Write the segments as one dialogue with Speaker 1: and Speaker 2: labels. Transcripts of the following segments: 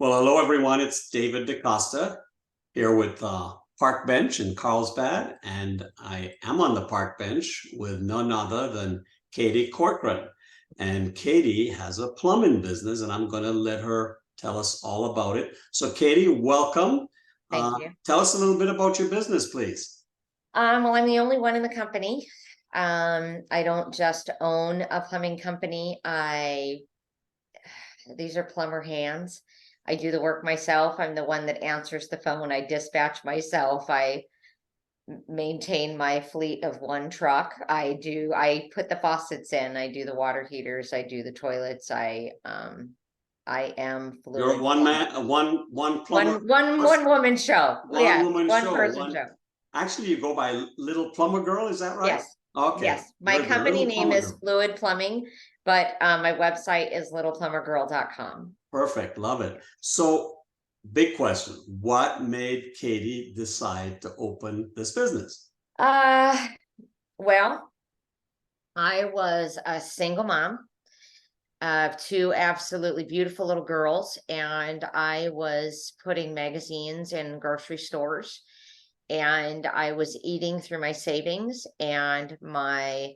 Speaker 1: Well, hello everyone. It's David DaCosta here with Parkbench in Carlsbad, and I am on the park bench with none other than Katie Corcoran. And Katie has a plumbing business, and I'm going to let her tell us all about it. So, Katie, welcome.
Speaker 2: Thank you.
Speaker 1: Tell us a little bit about your business, please.
Speaker 2: Well, I'm the only one in the company. I don't just own a plumbing company. These are plumber hands. I do the work myself. I'm the one that answers the phone. I dispatch myself. I maintain my fleet of one truck. I put the faucets in. I do the water heaters. I do the toilets. I am
Speaker 1: You're a
Speaker 2: fluid.
Speaker 1: one man, one plumber,
Speaker 2: One woman show.
Speaker 1: one
Speaker 2: Yes,
Speaker 1: woman
Speaker 2: one
Speaker 1: show.
Speaker 2: person show.
Speaker 1: Actually, you go by Little Plumber Girl, is that right?
Speaker 2: Yes.
Speaker 1: Okay,
Speaker 2: Yes. My
Speaker 1: very good.
Speaker 2: company
Speaker 1: Little
Speaker 2: name
Speaker 1: Plumber
Speaker 2: is
Speaker 1: Girl.
Speaker 2: Fluid Plumbing, but my website is littleplumbergirl.com.
Speaker 1: Perfect, love it. So, big question: what made Katie decide to open this business?
Speaker 2: Uh, well, I was a single mom of two absolutely beautiful little girls, and I was putting magazines in grocery stores, and I was eating through my savings, and my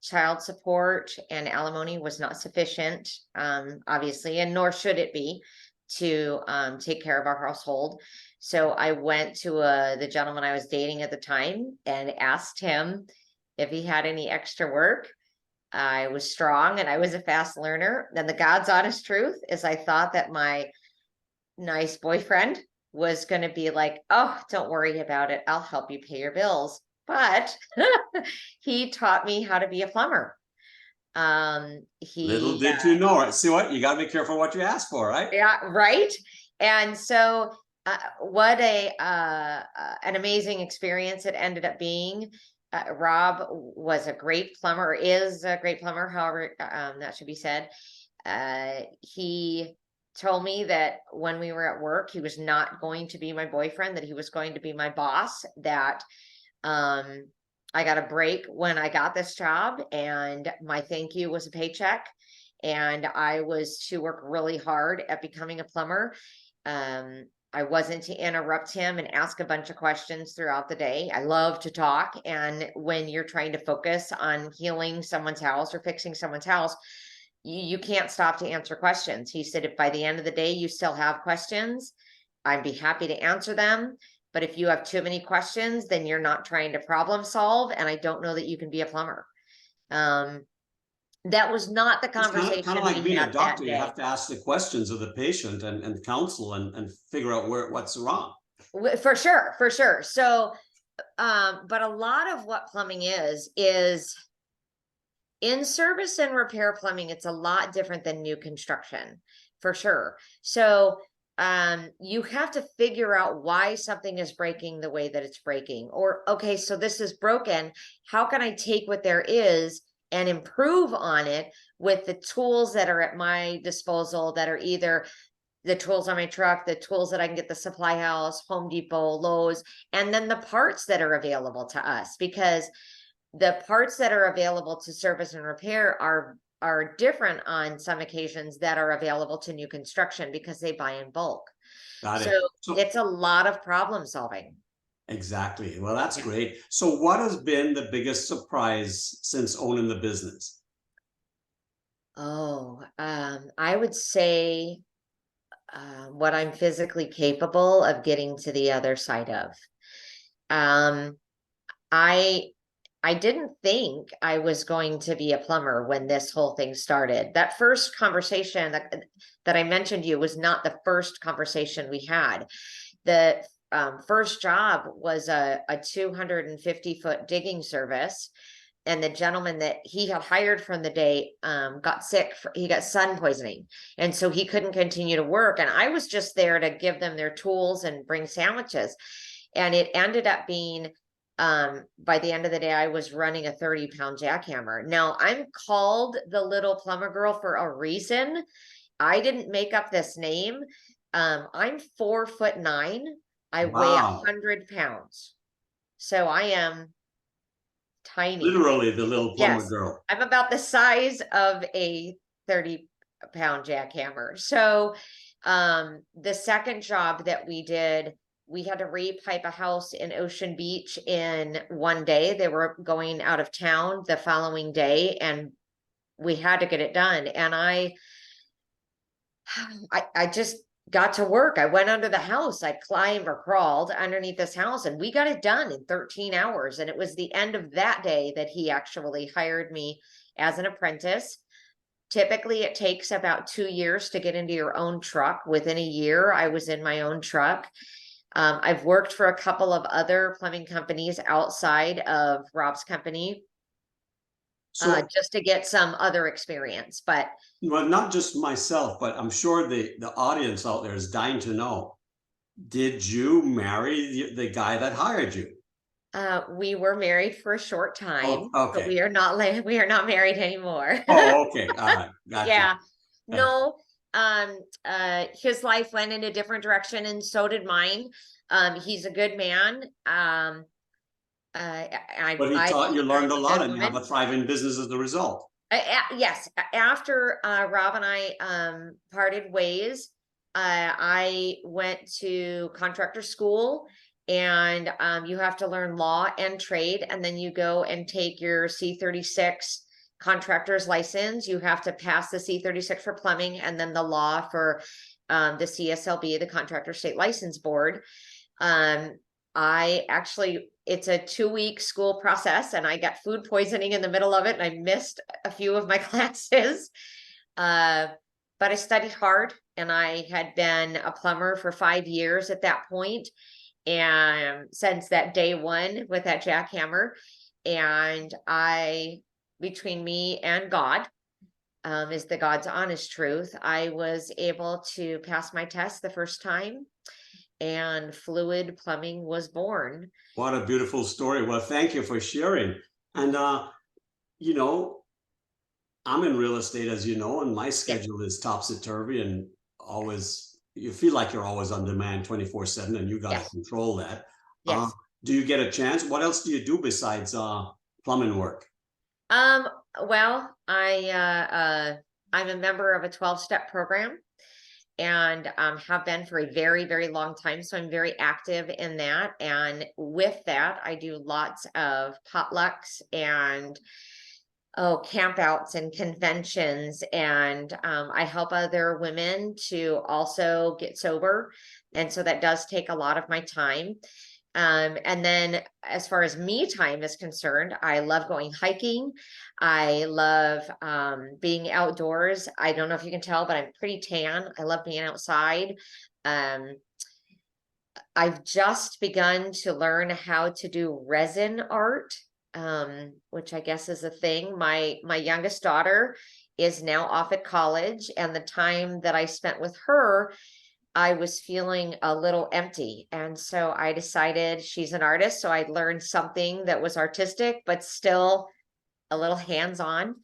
Speaker 2: child support and alimony was not sufficient, obviously, and nor should it be, to take care of our household. So I went to the gentleman I was dating at the time and asked him if he had any extra work. I was strong and I was a fast learner. And the God's honest truth is I thought that my nice boyfriend was going to be like, oh, don't worry about it. I'll help you pay your bills. But he taught me how to be a plumber.
Speaker 1: Little
Speaker 2: He,
Speaker 1: did you know it. See what? You got to be careful what you ask for, right?
Speaker 2: yeah, right. And so, what an amazing experience it ended up being. Rob was a great plumber, is a great plumber, however, that should be said. He told me that when we were at work, he was not going to be my boyfriend, that he was going to be my boss, that I got a break when I got this job, and my thank you was a paycheck. And I was to work really hard at becoming a plumber. I wasn't to interrupt him and ask a bunch of questions throughout the day. I love to talk. And when you're trying to focus on healing someone's house or fixing someone's house, you can't stop to answer questions. He said, if by the end of the day you still have questions, I'd be happy to answer them. But if you have too many questions, then you're not trying to problem solve. And I don't know that you can be a plumber. That was not the
Speaker 1: It's kind of
Speaker 2: conversation
Speaker 1: like
Speaker 2: we
Speaker 1: being a
Speaker 2: had that
Speaker 1: doctor. You
Speaker 2: day.
Speaker 1: have to ask the questions of the patient and counsel and figure out what's wrong.
Speaker 2: For sure, for sure. So, but a lot of what plumbing is in service and repair plumbing. It's a lot different than new construction, for sure. So, you have to figure out why something is breaking the way that it's breaking. Or, okay, so this is broken. How can I take what there is and improve on it with the tools that are at my disposal, that are either the tools on my truck, the tools that I can get the supply house, Home Depot, Lowe's, and then the parts that are available to us, because the parts that are available to service and repair are different on some occasions that are available to new construction because they buy in bulk.
Speaker 1: Got
Speaker 2: So
Speaker 1: it. So
Speaker 2: it's a lot of problem solving.
Speaker 1: exactly. Well, that's
Speaker 2: Yeah.
Speaker 1: great. So what has been the biggest surprise since owning the business?
Speaker 2: Oh, I would say what I'm physically capable of getting to the other side of. Um, I I didn't think I was going to be a plumber when this whole thing started. That first conversation that I mentioned to you was not the first conversation we had. The first job was a 250-foot digging service. And the gentleman that he had hired from the day got sick. He got sun poisoning. And so he couldn't continue to work. And I was just there to give them their tools and bring sandwiches. And it ended up being, by the end of the day, I was running a 30-pound jackhammer. Now, I'm called the Little Plumber Girl for a reason. I didn't make up this name. I'm 4'9". I weigh
Speaker 1: Wow.
Speaker 2: 100 pounds. So I am tiny.
Speaker 1: Literally the Little Plumber
Speaker 2: Yes,
Speaker 1: Girl.
Speaker 2: I'm about the size of a 30-pound jackhammer. So The second job that we did, we had to repipe a house in Ocean Beach in one day. They were going out of town the following day, and we had to get it done. And I just got to work. I went under the house. I climbed or crawled underneath this house, and we got it done in 13 hours. And it was the end of that day that he actually hired me as an apprentice. Typically, it takes about 2 years to get into your own truck. Within a year, I was in my own truck. I've worked for a couple of other plumbing companies outside of Rob's company,
Speaker 1: So,
Speaker 2: just to get some other experience. But
Speaker 1: well, not just myself, but I'm sure the audience out there is dying to know. Did you marry the guy that hired you?
Speaker 2: we were married for a short time,
Speaker 1: Oh,
Speaker 2: but
Speaker 1: okay.
Speaker 2: we are not married anymore.
Speaker 1: Oh, okay. All right. Gotcha.
Speaker 2: Yeah.
Speaker 1: Uh,
Speaker 2: No, his life went in a different direction, and so did mine. He's a good man.
Speaker 1: But he
Speaker 2: I
Speaker 1: taught you,
Speaker 2: I'm
Speaker 1: learned a
Speaker 2: a
Speaker 1: lot,
Speaker 2: good
Speaker 1: and you have a
Speaker 2: woman.
Speaker 1: thriving business as a result.
Speaker 2: Yes, after Rob and I parted ways, I went to contractor school, and you have to learn law and trade, and then you go and take your C36 contractor's license. You have to pass the C36 for plumbing, and then the law for the CSLB, the Contractor State License Board. Um, I actually, it's a 2-week school process, and I got food poisoning in the middle of it, and I missed a few of my classes. Uh, but I studied hard, and I had been a plumber for 5 years at that point, and since that day one with that jackhammer, and between me and God, is the God's honest truth, I was able to pass my test the first time, and fluid plumbing was born.
Speaker 1: What a beautiful story. Well, thank you for sharing. And you know, I'm in real estate, as you know, and my
Speaker 2: Yes,
Speaker 1: schedule is topsy-turvy and always you feel like you're always on demand 24/7, and you got to
Speaker 2: yes,
Speaker 1: control that. Uh,
Speaker 2: yes.
Speaker 1: do you get a chance? What else do you do besides plumbing work?
Speaker 2: Um, well, I'm a member of a 12-step program, and have been for a very, very long time. So I'm very active in that. And with that, I do lots of potlucks and campouts and conventions, and I help other women to also get sober, and so that does take a lot of my time. And then as far as me time is concerned, I love going hiking. I love being outdoors. I don't know if you can tell, but I'm pretty tan. I love being outside. um I've just begun to learn how to do resin art, which I guess is a thing. My youngest daughter is now off at college, and the time that I spent with her, I was feeling a little empty. And so I decided, she's an artist, so I'd learn something that was artistic, but still a little hands-on.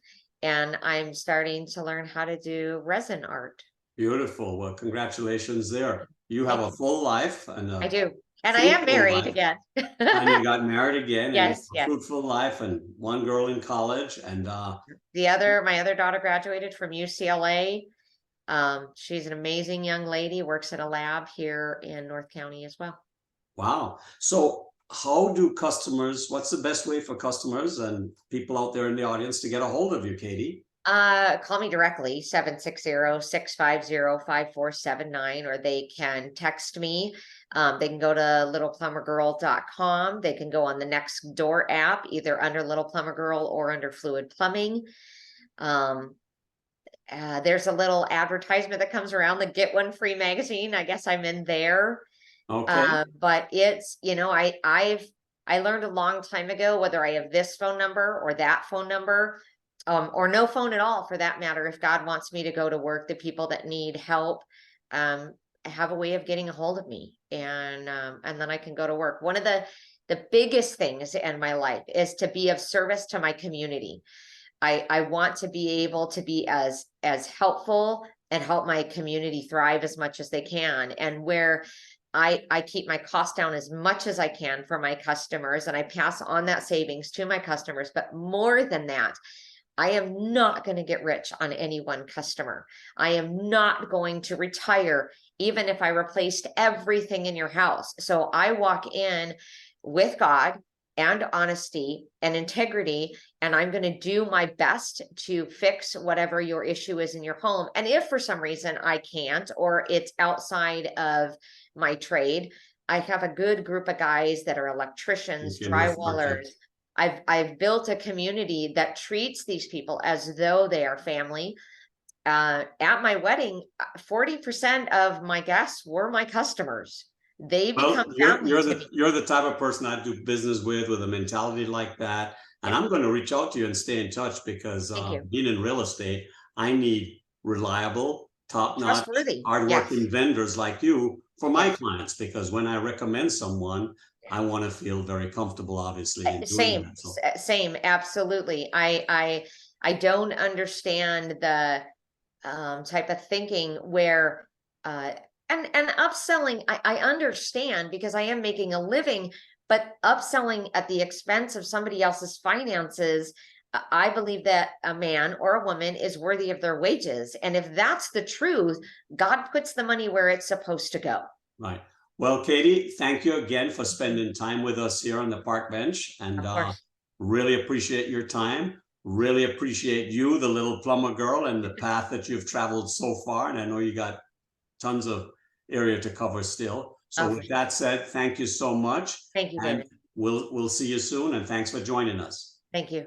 Speaker 2: And I'm starting to learn how to do resin art.
Speaker 1: Beautiful. Well, congratulations there. You have
Speaker 2: Thank
Speaker 1: a
Speaker 2: you.
Speaker 1: full life and
Speaker 2: I
Speaker 1: a
Speaker 2: do. And I am
Speaker 1: fruitful
Speaker 2: married
Speaker 1: life.
Speaker 2: again.
Speaker 1: And you got married again, and you have
Speaker 2: Yes,
Speaker 1: a
Speaker 2: yes.
Speaker 1: fruitful life, and one girl in college. And
Speaker 2: My other daughter graduated from UCLA. She's an amazing young lady, works in a lab here in North County as well.
Speaker 1: wow. So, how do customers, what's the best way for customers and people out there in the audience to get a hold of you, Katie?
Speaker 2: Call me directly, 760-650-5479, or they can text me. They can go to littleplumbergirl.com. They can go on the Nextdoor app, either under Little Plumber Girl or under Fluid Plumbing. There's a little advertisement that comes around, the Get One Free magazine. I guess I'm in there.
Speaker 1: Okay.
Speaker 2: But it's, I learned a long time ago, whether I have this phone number or that phone number, or no phone at all for that matter, if God wants me to go to work, the people that need help, have a way of getting a hold of me, and then I can go to work. One of the biggest things in my life is to be of service to my community. I want to be able to be as helpful and help my community thrive as much as they can. And where I keep my costs down as much as I can for my customers, and I pass on that savings to my customers. But more than that, I am not going to get rich on any one customer. I am not going to retire even if I replaced everything in your house. So I walk in with God and honesty and integrity, and I'm going to do my best to fix whatever your issue is in your home. And if for some reason I can't, or it's outside of my trade, I have a good group of guys that are electricians,
Speaker 1: You can refer to.
Speaker 2: drywallers. I've built a community that treats these people as though they are family. At my wedding, 40% of my guests were my customers. They
Speaker 1: Well,
Speaker 2: become family to me.
Speaker 1: you're the type of person I do business with a mentality like that, and
Speaker 2: Yeah,
Speaker 1: I'm going to reach out to you and stay in touch because
Speaker 2: thank you.
Speaker 1: being in real estate, I need reliable, top-notch,
Speaker 2: Trustworthy.
Speaker 1: hardworking
Speaker 2: Yes.
Speaker 1: vendors like you for my
Speaker 2: Yes.
Speaker 1: clients. Because when I recommend someone, I want to feel very comfortable, obviously, in doing
Speaker 2: Same,
Speaker 1: that. So,
Speaker 2: same, absolutely. I don't understand the type of thinking where uh and upselling, I understand because I am making a living, but upselling at the expense of somebody else's finances, I believe that a man or a woman is worthy of their wages. And if that's the truth, God puts the money where it's supposed to go.
Speaker 1: right. Well, Katie, thank you again for spending time with us here on the park bench, and
Speaker 2: Of course.
Speaker 1: really appreciate your time. Really appreciate you, the little plumber girl, and the path that you've traveled so far. And I know you got tons of area to cover still.
Speaker 2: Oh,
Speaker 1: So
Speaker 2: for
Speaker 1: with
Speaker 2: sure.
Speaker 1: that said, thank you so much,
Speaker 2: Thank you,
Speaker 1: and
Speaker 2: David.
Speaker 1: we'll see you soon. And thanks for joining us.
Speaker 2: Thank you.